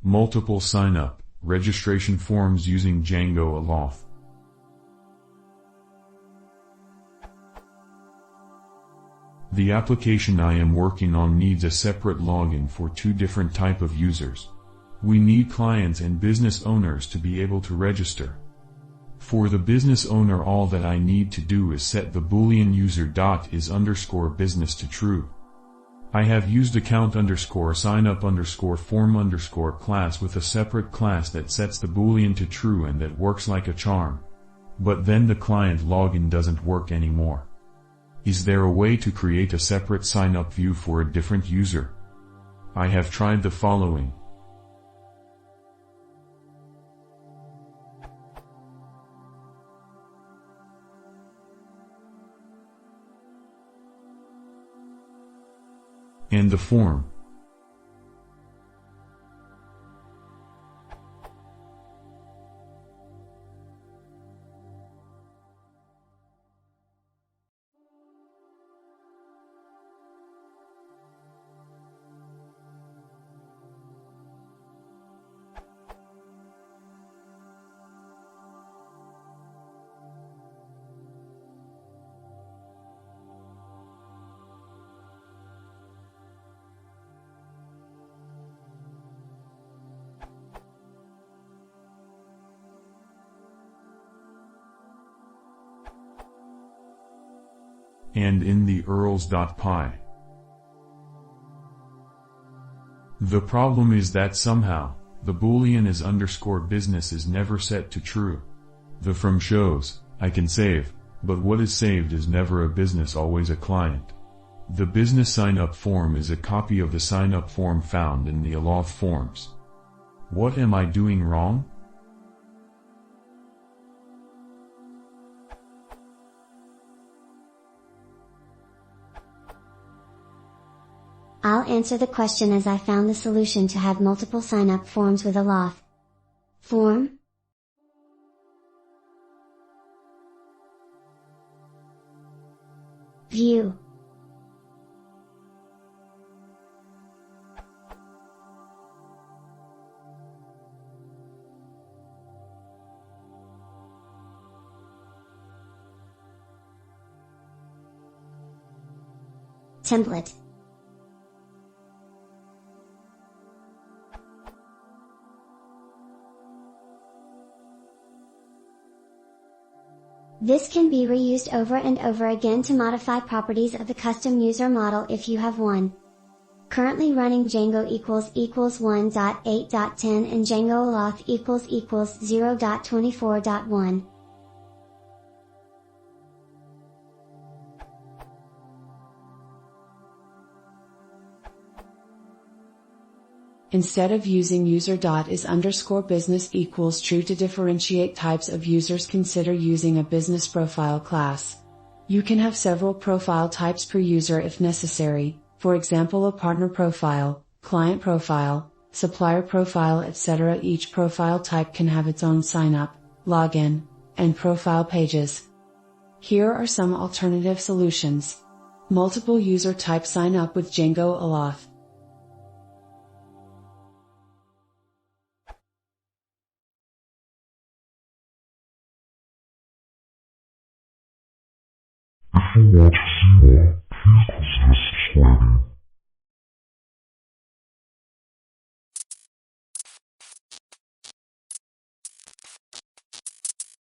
Multiple sign-up, registration forms using django-allauth. The application I am working on needs a separate login for two different type of users. We need clients and business owners to be able to register. For the business owner, all that I need to do is set the boolean user.is_business to true. I have used account_signup_form_ class with a separate class that sets the boolean to true and that works like a charm. But then the client login doesn't work anymore. Is there a way to create a separate signup view for a different user? I have tried the following. And the form. And in the urls.py. The problem is that somehow, the boolean is_business is never set to true. The from shows, I can save, but what is saved is never a business, always a client. The business sign-up form is a copy of the sign-up form found in the allauth forms. What am I doing wrong? I'll answer the question as I found the solution to have multiple sign-up forms with allauth. Form. View. Template. This can be reused over and over again to modify properties of the custom user model if you have one. Currently running Django == 1.8.10 and django-allauth == 0.24.1. Instead of using user.is_business equals true to differentiate types of users, consider using a business profile class. You can have several profile types per user if necessary, for example a partner profile, client profile, supplier profile, etc. Each profile type can have its own sign-up, login, and profile pages. Here are some alternative solutions. Multiple user type sign up with django-allauth. If you want to see more, please consider subscribing.